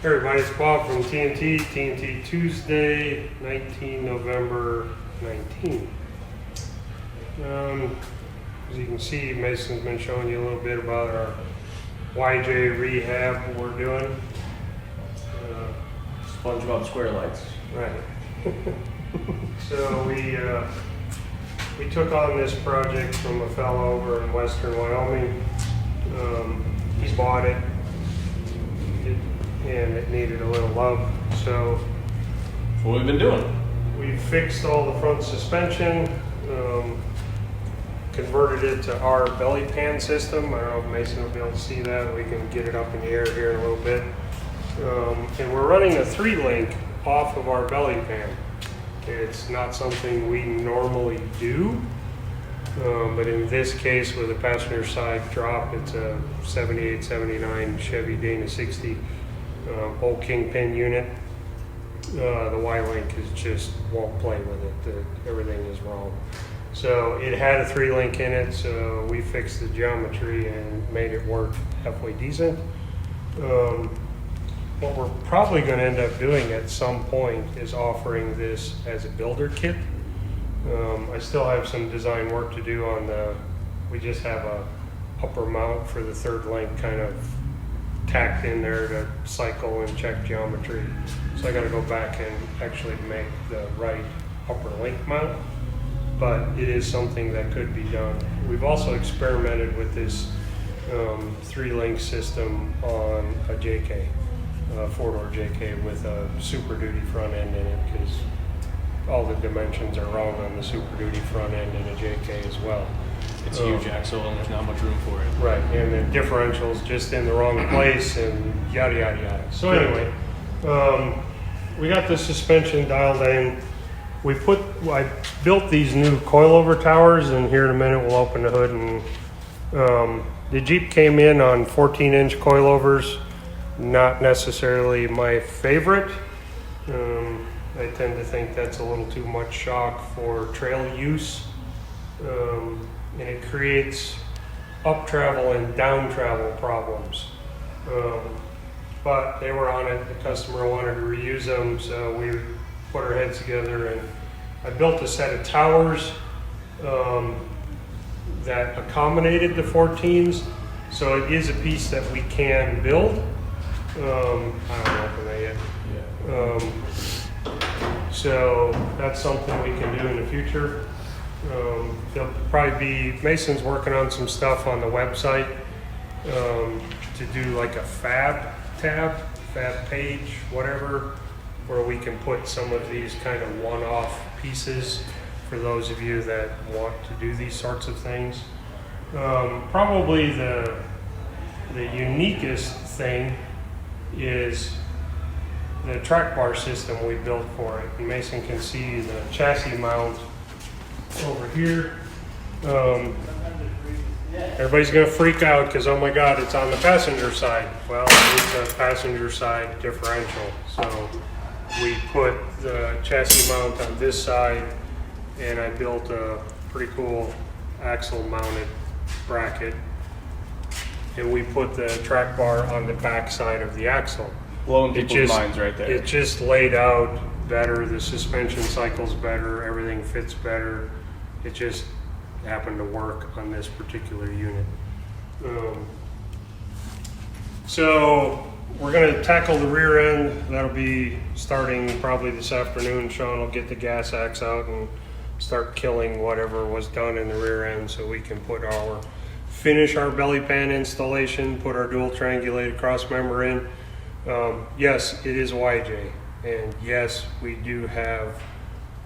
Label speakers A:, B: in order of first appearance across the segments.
A: Hey everybody, it's Bob from TNT Tuesday, 19 November 19. As you can see, Mason's been showing you a little bit about our YJ rehab, what we're doing.
B: SpongeBob Square Lights.
A: Right. So we took on this project from a fellow over in western Wyoming. He bought it. And it needed a little love, so
B: That's what we've been doing.
A: we fixed all the front suspension, converted it to our belly pan system. I don't know if Mason will be able to see that. We can get it up in the air here in a little bit. And we're running a 3-link off of our belly pan. It's not something we normally do, but in this case with a passenger side drop, it's a 78, 79 Chevy Dana 60 old Kingpin unit. The Y-link is just won't play with it. Everything is wrong. So it had a 3-link in it, so we fixed the geometry and made it work halfway decent. What we're probably going to end up doing at some point is offering this as a builder kit. I still have some design work to do on we just have a upper mount for the 3rd link kind of tacked in there to cycle and check geometry. So I got to go back and actually make the right upper link mount, but it is something that could be done. We've also experimented with this 3-link system on a JK, a 4-door JK with a Super Duty front end in it, because all the dimensions are wrong on the Super Duty front end in a JK as well.
B: It's a huge axle and there's not much room for it.
A: Right, and the differential's just in the wrong place and yada yada yada. So anyway, we got the suspension dialed in. I built these new coilover towers, and here in a minute we'll open the hood. And the Jeep came in on 14-inch coilovers. Not necessarily my favorite. I tend to think that's a little too much shock for trail use. And it creates up travel and down travel problems. But they were on it, the customer wanted to reuse them, so we put our heads together and I built a set of towers that accommodated the 14s. So it is a piece that we can build. I don't open that yet. Yeah. So that's something we can do in the future. There'll probably be, Mason's working on some stuff on the website to do like a fab page, whatever, where we can put some of these kind of one-off pieces for those of you that want to do these sorts of things. Probably the uniquest thing is the track bar system we built for it. And Mason can see the chassis mount over here. Everybody's gonna freak out because, oh my god, it's on the passenger side. Well, it's a passenger side differential. So we put the chassis mount on this side, and I built a pretty cool axle mounted bracket, and we put the track bar on the back side of the axle.
B: Blowing people's minds right there.
A: It just laid out better, the suspension cycle's better, everything fits better. It just happened to work on this particular unit. So we're going to tackle the rear end. That'll be starting probably this afternoon. Sean will get the gas axe out and start killing whatever was done in the rear end so we can finish our belly pan installation, put our dual triangulated cross member in. Yes, it is YJ, and yes, we do have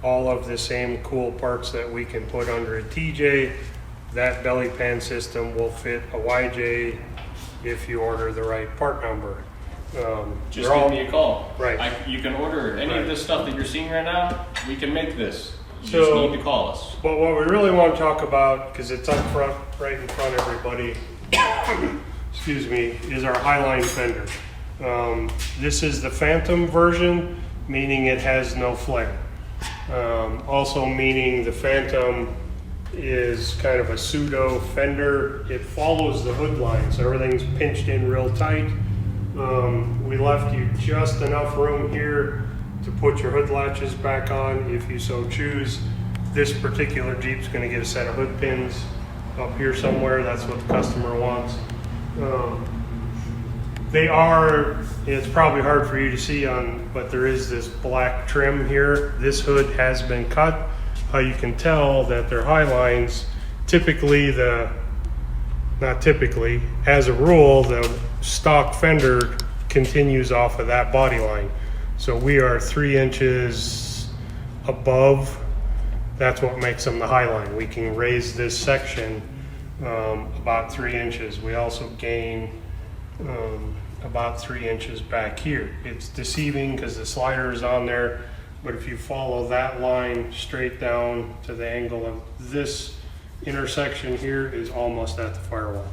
A: all of the same cool parts that we can put under a TJ. That belly pan system will fit a YJ if you order the right part number.
B: Just give me a call.
A: Right.
B: You can order any of this stuff that you're seeing right now. We can make this. You
A: So-
B: just need to call us.
A: But what we really want to talk about, because it's up front, right in front of everybody, excuse me, is our Highline fender. This is the Phantom version, meaning it has no flare. Also meaning the Phantom is kind of a pseudo fender. It follows the hood line, so everything's pinched in real tight. We left you just enough room here to put your hood latches back on if you so choose. This particular Jeep's going to get a set of hood pins up here somewhere. That's what the customer wants. It's probably hard for you to see but there is this black trim here. This hood has been cut. How you can tell that they're high lines, not typically, as a rule, the stock fender continues off of that body line. So we are 3 inches above. That's what makes them the high line. We can raise this section about 3 inches. We also gain about 3 inches back here. It's deceiving because the slider is on there, but if you follow that line straight down to the angle of this intersection here is almost at the firewall.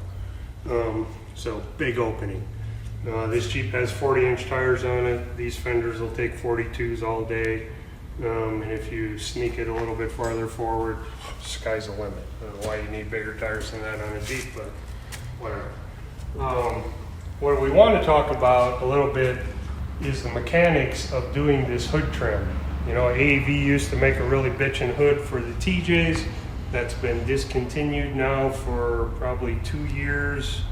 A: So big opening. This Jeep has 40-inch tires on it. These fenders will take 42s all day. And if you sneak it a little bit farther forward, sky's the limit. I don't know why you need bigger tires than that on a Jeep, but whatever. What we want to talk about a little bit is the mechanics of doing this hood trim. You know, AAV used to make a really bitchin' hood for the TJs. That's been discontinued now for probably 2 years,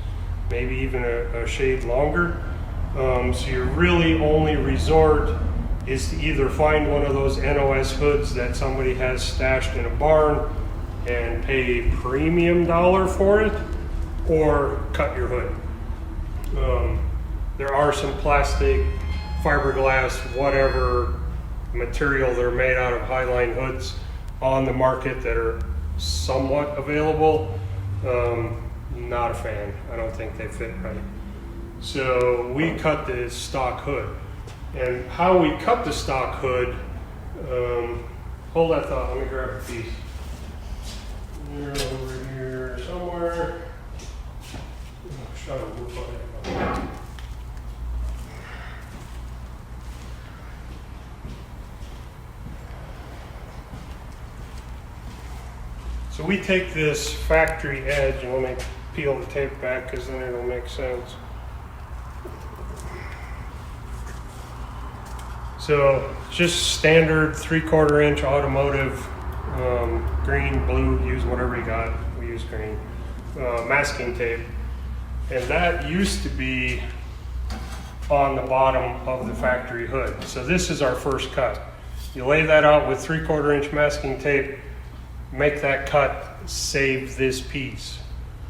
A: maybe even a shade longer. So your really only resort is to either find one of those NOS hoods that somebody has stashed in a barn and pay premium dollar for it, or cut your hood. There are some plastic, fiberglass, whatever material they're made out of highline hoods on the market that are somewhat available. Not a fan. I don't think they fit right. So we cut the stock hood. And how we cut the stock hood, hold that thought, let me grab a piece. They're over here somewhere. Oh, shut up, we'll put it. So we take this factory edge, and let me peel the tape back because then it'll make sense. So just standard 3/4 inch automotive, green, blue, use whatever you got. We use green, masking tape. And that used to be on the bottom of the factory hood. So this is our first cut. You lay that out with 3/4 inch masking tape, make that cut, save this piece.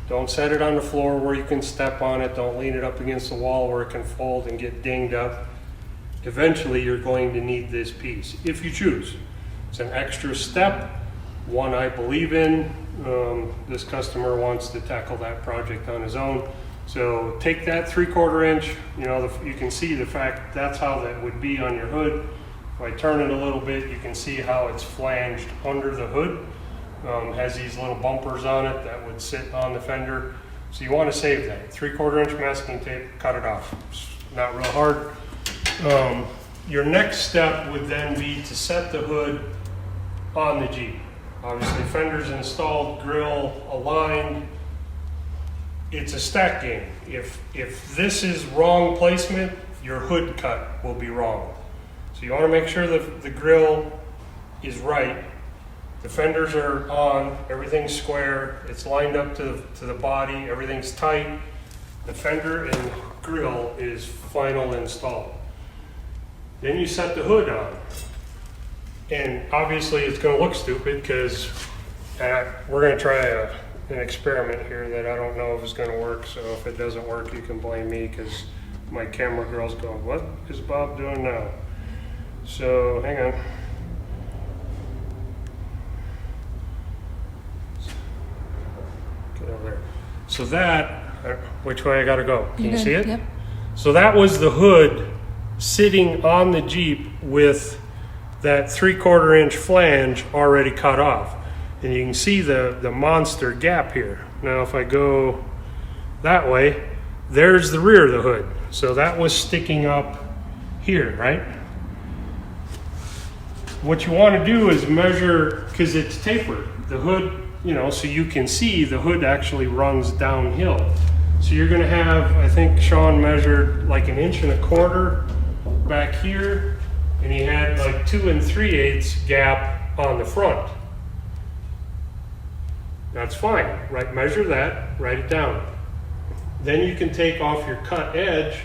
A: Don't set it on the floor where you can step on it. Don't lean it up against the wall where it can fold and get dinged up. Eventually you're going to need this piece, if you choose. It's an extra step, one I believe in. This customer wants to tackle that project on his own. So take that 3/4 inch, you can see the fact that's how that would be on your hood. If I turn it a little bit, you can see how it's flanged under the hood. Has these little bumpers on it that would sit on the fender. So you want to save that. 3/4 inch masking tape, cut it off. It's not real hard. Your next step would then be to set the hood on the Jeep. Obviously fender's installed, grill aligned. It's a stack game. If this is wrong placement, your hood cut will be wrong. So you want to make sure that the grill is right. The fenders are on, everything's square, it's lined up to the body, everything's tight. The fender and grill is final installed. Then you set the hood on. And obviously it's going to look stupid because we're going to try an experiment here that I don't know if it's going to work. So if it doesn't work, you can blame me because my camera girl's going, what is Bob doing now? So hang on. Get over there. So that, which way I got to go? Can you see it?
C: Yep.
A: So that was the hood sitting on the Jeep with that 3/4 inch flange already cut off. And you can see the monster gap here. Now if I go that way, there's the rear of the hood. So that was sticking up here, right? What you want to do is measure, because it's tapered, the hood, so you can see the hood actually runs downhill. So you're gonna have, I think Sean measured like 1.25 inches back here, and he had like 2 3/8 gap on the front. That's fine, right? Measure that, write it down. Then you can take off your cut edge,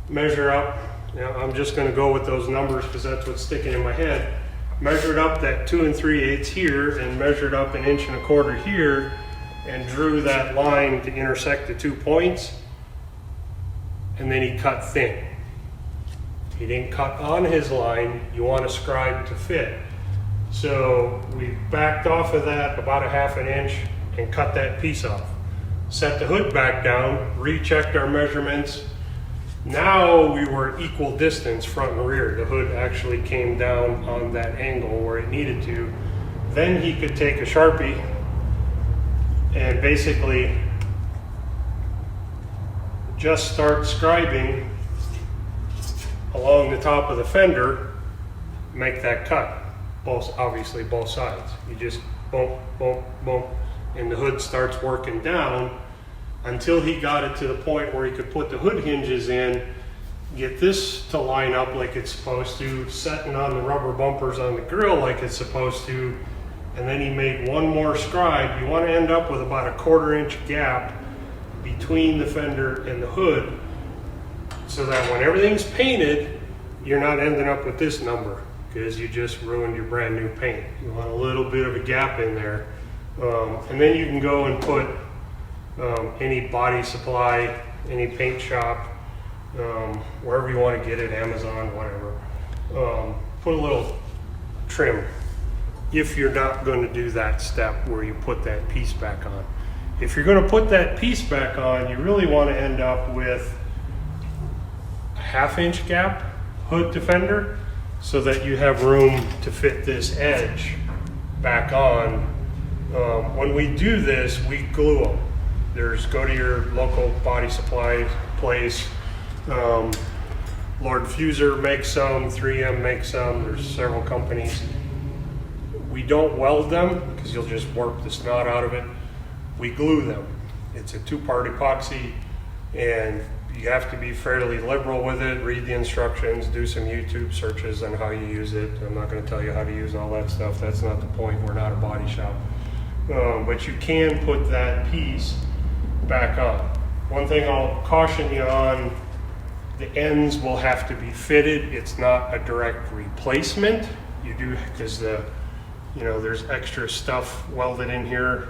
A: measure up. Now I'm just gonna go with those numbers because that's what's sticking in my head. Measured up that 2 3/8 here and measured up 1.25 inches here and drew that line to intersect the 2 points. And then he cut thin. He didn't cut on his line. You want a scribe to fit. So we backed off of that about 1/2 inch and cut that piece off. Set the hood back down, rechecked our measurements. Now we were equal distance front and rear. The hood actually came down on that angle where it needed to. Then he could take a Sharpie and basically just start scribing along the top of the fender, make that cut. Obviously both sides. You just bump, bump, bump, and the hood starts working down until he got it to the point where he could put the hood hinges in, get this to line up like it's supposed to, setting on the rubber bumpers on the grill like it's supposed to, and then he made one more scribe. You want to end up with about 1/4 inch gap between the fender and the hood, so that when everything's painted, you're not ending up with this number because you just ruined your brand new paint. You want a little bit of a gap in there. And then you can go and put any body supply, any paint shop, wherever you want to get it, Amazon, whatever. Put a little trim if you're not going to do that step where you put that piece back on. If you're going to put that piece back on, you really want to end up with a 1/2 inch gap hood to fender so that you have room to fit this edge back on. When we do this, we glue them. Go to your local body supply place. Lord Fuser makes some, 3M makes some, there's several companies. We don't weld them because you'll just warp the snot out of it. We glue them. It's a 2-part epoxy, and you have to be fairly liberal with it, read the instructions, do some YouTube searches on how you use it. I'm not going to tell you how to use all that stuff. That's not the point. We're not a body shop. But you can put that piece back on. One thing I'll caution you on, the ends will have to be fitted. It's not a direct replacement. You do, because there's extra stuff welded in here,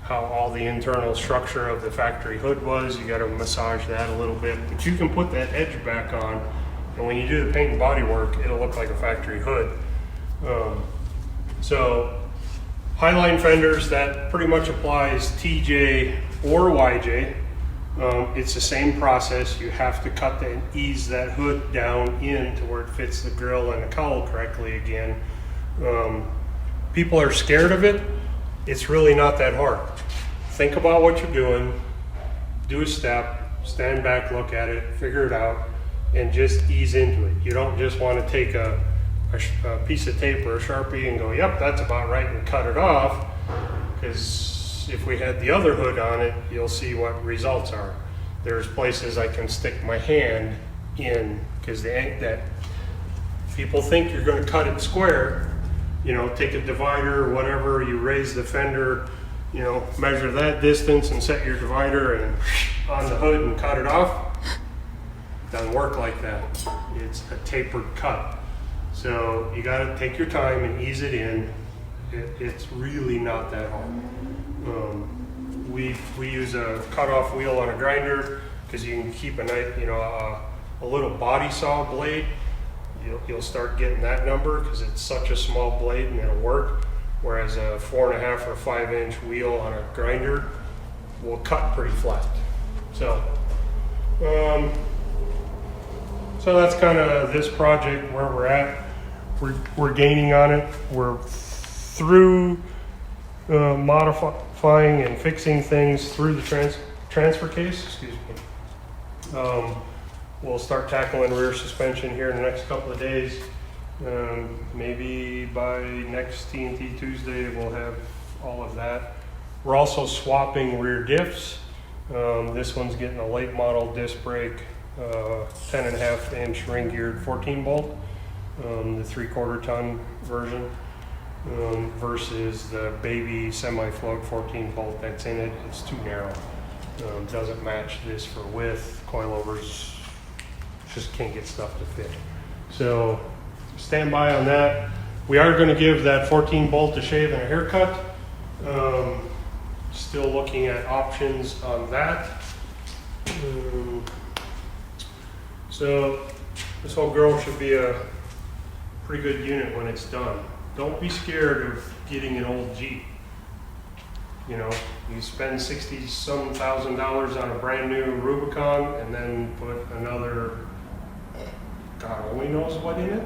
A: how all the internal structure of the factory hood was. You got to massage that a little bit, but you can put that edge back on, and when you do the paint and body work, it'll look like a factory hood. So highline fenders, that pretty much applies TJ or YJ. It's the same process. You have to cut and ease that hood down in to where it fits the grill and the cowl correctly again. People are scared of it. It's really not that hard. Think about what you're doing, do a step, stand back, look at it, figure it out, and just ease into it. You don't just want to take a piece of tape or a Sharpie and go, yep, that's about right, and cut it off, because if we had the other hood on it, you'll see what results are. There's places I can stick my hand in, because that people think you're going to cut it square. Take a divider or whatever, you raise the fender, measure that distance and set your divider and on the hood and cut it off. It doesn't work like that. It's a tapered cut. So you got to take your time and ease it in. It's really not that hard. We use a cutoff wheel on a grinder because you can keep a little body saw blade. You'll start getting that number because it's such a small blade and it'll work. Whereas a 4.5 or 5 inch wheel on a grinder will cut pretty flat. So that's kind of this project where we're at. We're gaining on it. We're through modifying and fixing things through the transfer case. Excuse me. We'll start tackling rear suspension here in the next couple of days. Maybe by next TNT Tuesday we'll have all of that. We're also swapping rear diffs. This one's getting a late model disc brake, 10.5 inch ring geared 14 bolt, the 3/4 ton version, versus the baby semi-float 14 bolt that's in it. It's too narrow. Doesn't match this for width. Coilovers just can't get stuff to fit. So stand by on that. We are going to give that 14 bolt a shave and a haircut. Still looking at options on that. So this whole girl should be a pretty good unit when it's done. Don't be scared of getting an old Jeep. You know, you spend $60-some thousand on a brand new Rubicon and then put another, God only knows what in it.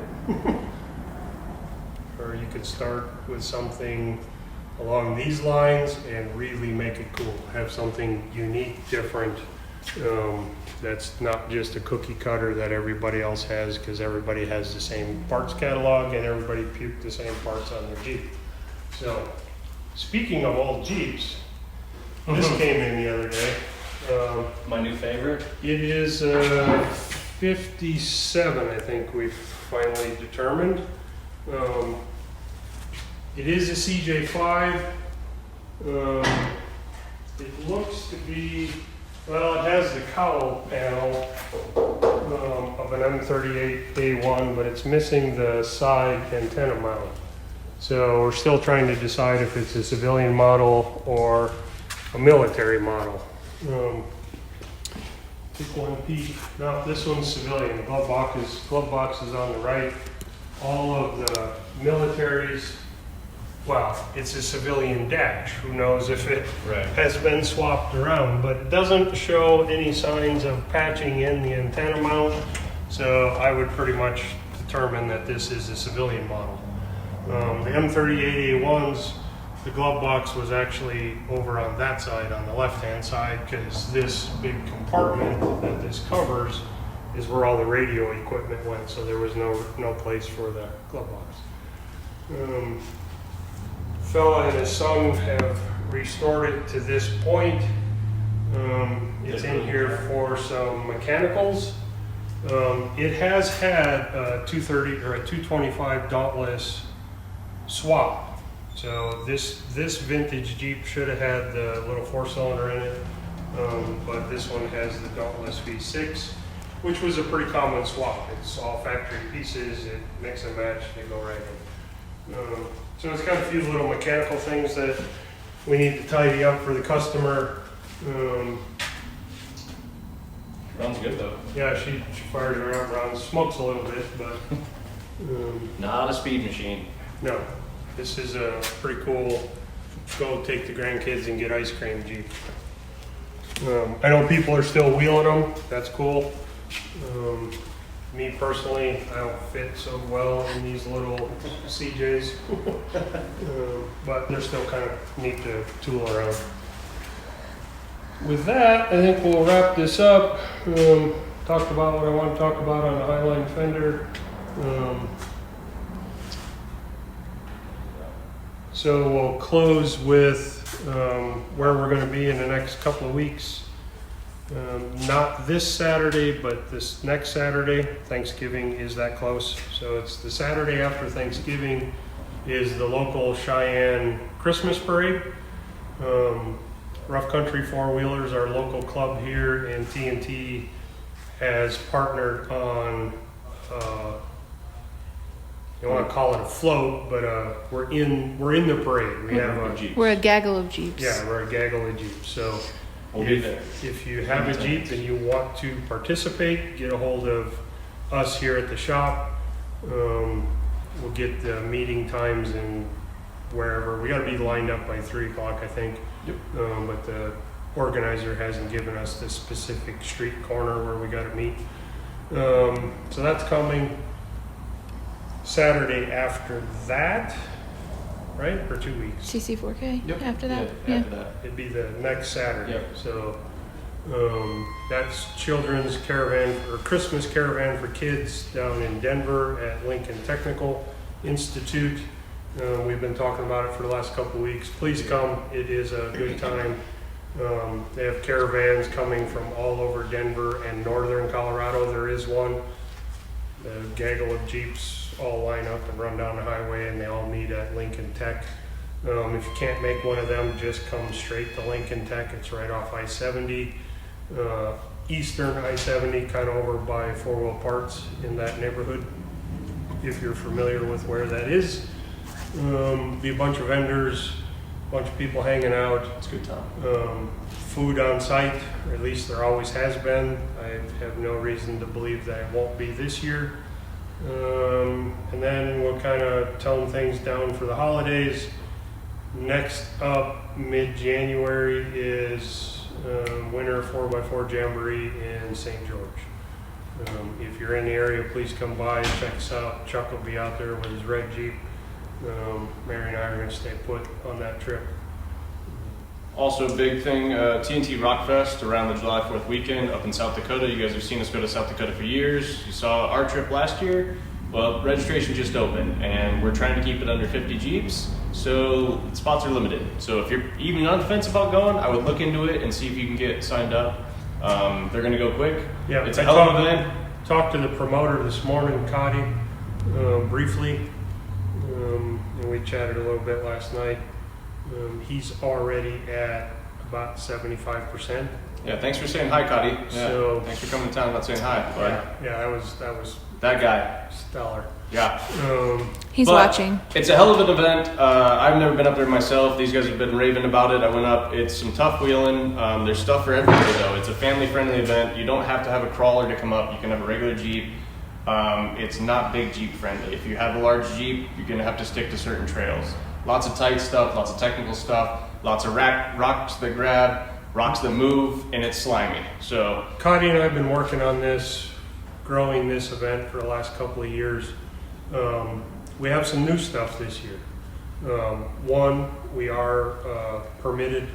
A: Or you could start with something along these lines and really make it cool. Have something unique, different, that's not just a cookie cutter that everybody else has, because everybody has the same parts catalog and everybody puked the same parts on their Jeep. So, speaking of old Jeeps, this came in the other day.
B: My new favorite?
A: It is 57, I think we've finally determined. It is a CJ5. It looks to be, well, it has the cowl panel of an M38A1, but it's missing the side antenna mount. So we're still trying to decide if it's a civilian model or a military model. Take one peek. No, this one's civilian. The glove box is on the right. All of the militaries, well, it's a civilian dash. Who knows if it has been swapped around, but it doesn't show any signs of patching in the antenna mount. So I would pretty much determine that this is a civilian model. The M38A1s, the glove box was actually over on that side, on the left-hand side, because this big compartment that this covers is where all the radio equipment went, so there was no place for the glove box. Fella and his son have restored it to this point. It's in here for some mechanicals. It has had a 230 or a 225 Dauntless swap. So this vintage Jeep should have had the little 4-cylinder in it, but this one has the Dauntless V6, which was a pretty common swap. It's all factory pieces, it mix and match, they go right in. So it's got a few little mechanical things that we need to tidy up for the customer.
B: Runs good though.
A: Yeah, she fires around, smokes a little bit, but
B: not a speed machine.
A: no. This is a pretty cool, go take the grandkids and get ice cream Jeep. I know people are still wheeling them, that's cool. Me personally, I don't fit so well in these little CJs, but they're still kind of neat to tool around. With that, I think we'll wrap this up. Talked about what I want to talk about on the Highline fender. So we'll close with where we're going to be in the next couple of weeks. Not this Saturday, but this next Saturday. Thanksgiving is that close. So it's the Saturday after Thanksgiving is the local Cheyenne Christmas parade. Rough Country Four-Wheelers, our local club here, and TNT has partnered on you want to call it a float, but we're in the parade. We have
C: We're a gaggle of Jeeps.
A: Yeah, we're a gaggle of Jeeps. So
B: We'll be there.
A: if you have a Jeep and you want to participate, get a hold of us here at the shop. We'll get the meeting times and wherever. We got to be lined up by 3 o'clock, I think.
B: Yep.
A: But the organizer hasn't given us the specific street corner where we got to meet. So that's coming. Saturday after that, right? For 2 weeks.
C: CC4K
B: Yep.
C: after that?
B: Yeah, after that.
A: It'd be the next Saturday.
B: Yep.
A: So that's Children's Caravan or Christmas Caravan for Kids down in Denver at Lincoln Technical Institute. We've been talking about it for the last couple of weeks. Please come. It is a good time. They have caravans coming from all over Denver and northern Colorado. There is one. The gaggle of Jeeps all line up and run down the highway, and they all meet at Lincoln Tech. If you can't make one of them, just come straight to Lincoln Tech. It's right off I-70, eastern I-70, kind of over by Four Wheel Parts in that neighborhood, if you're familiar with where that is. Be a bunch of vendors, a bunch of people hanging out.
B: It's a good time.
A: Food on site, or at least there always has been. I have no reason to believe that it won't be this year. And then we'll kind of tone things down for the holidays. Next up, mid-January, is Winter 4x4 Jamboree in St. George. If you're in the area, please come by and check us out. Chuck will be out there with his red Jeep. Mary and I are going to stay put on that trip.
B: Also, big thing, TNT Rockfest around the July 4th weekend up in South Dakota. You guys have seen us go to South Dakota for years. You saw our trip last year. Well, registration just opened, and we're trying to keep it under 50 Jeeps, so spots are limited. So if you're even on the fence about going, I would look into it and see if you can get signed up. They're going to go quick.
A: Yeah,
B: it's a hell of an event.
A: Talked to the promoter this morning, Cotty, briefly, and we chatted a little bit last night. He's already at about 75%.
B: Yeah, thanks for saying hi, Cotty. Yeah,
A: so,
B: thanks for coming to town and not saying hi.
A: Yeah, that was
B: that guy.
A: Stellar.
B: Yeah.
C: He's watching.
B: It's a hell of an event. I've never been up there myself. These guys have been raving about it. I went up. It's some tough wheeling. There's stuff for everybody, though. It's a family-friendly event. You don't have to have a crawler to come up. You can have a regular Jeep. It's not big Jeep friendly. If you have a large Jeep, you're going to have to stick to certain trails. Lots of tight stuff, lots of technical stuff, lots of rocks that grab, rocks that move, and it's slimy. So
A: Cotty and I have been working on this, growing this event for the last couple of years. We have some new stuff this year. One, we are permitted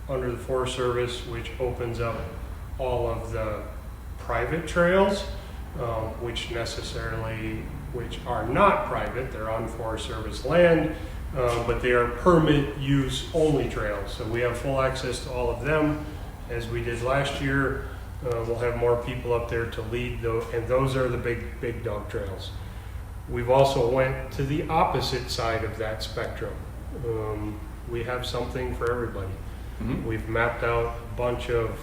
A: under the Forest Service, which opens up all of the private trails, which are not private. They're on Forest Service land. But they are permit use only trails. So we have full access to all of them. As we did last year, we'll have more people up there to lead those, and those are the big dog trails. We've also went to the opposite side of that spectrum. We have something for everybody. Mm-hmm. We've mapped out a bunch of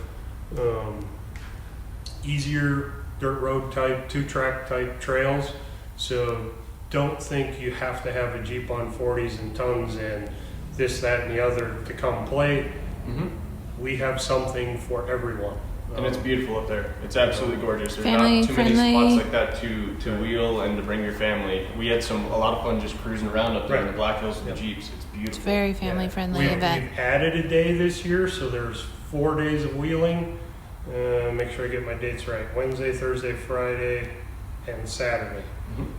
A: easier dirt road type, 2-track type trails. So don't think you have to have a Jeep on 40s and tons and this, that, and the other to come play. Mm-hmm. We have something for everyone.
B: And it's beautiful up there. It's absolutely gorgeous. There's
C: family
B: not too
C: friendly.
B: many spots like that to wheel and to bring your family. We had a lot of fun just cruising around up there in the Black Hills with the Jeeps. It's beautiful.
C: It's very family friendly event.
A: We've added a day this year, so there's 4 days of wheeling. Make sure I get my dates right. Wednesday, Thursday, Friday, and Saturday.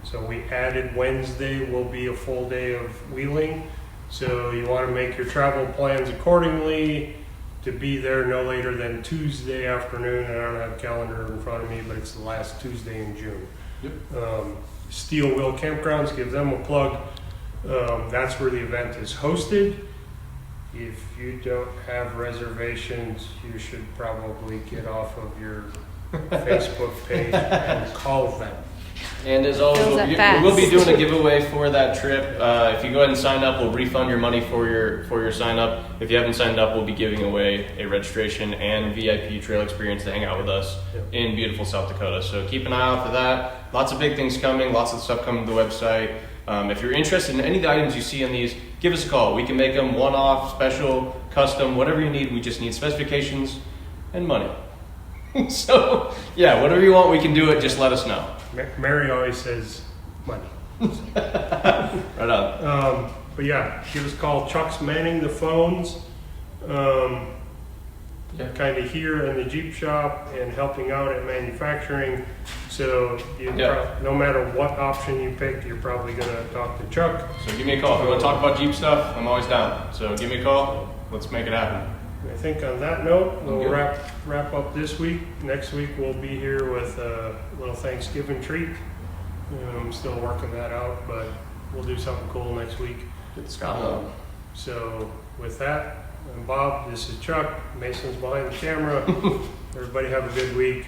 A: So we added Wednesday will be a full day of wheeling. So you want to make your travel plans accordingly to be there no later than Tuesday afternoon. And I don't have a calendar in front of me, but it's the last Tuesday in June. Yep. Steel Wheel Campgrounds, give them a plug. That's where the event is hosted. If you don't have reservations, you should probably get off of your Facebook page and call them.
B: And as always, we will be doing a giveaway for that trip. If you go ahead and sign up, we'll refund your money for your sign up. If you haven't signed up, we'll be giving away a registration and VIP trail experience to hang out with us in beautiful South Dakota. So keep an eye out for that. Lots of big things coming, lots of stuff coming to the website. If you're interested in any of the items you see on these, give us a call. We can make them one-off, special, custom, whatever you need. We just need specifications and money. So, yeah, whatever you want, we can do it. Just let us know.
A: Mary always says money.
B: Right on.
A: But yeah, give us a call. Chuck's manning the phones. Kind of here in the Jeep shop and helping out at manufacturing. So no matter what option you pick, you're probably going to talk to Chuck.
B: So give me a call. If you want to talk about Jeep stuff, I'm always down. So give me a call. Let's make it happen.
A: I think on that note, we'll wrap up this week. Next week we'll be here with a little Thanksgiving treat. I'm still working that out, but we'll do something cool next week.
B: Get the Scott.
A: So with that, I'm Bob, this is Chuck, Mason's behind the camera. Everybody have a good week.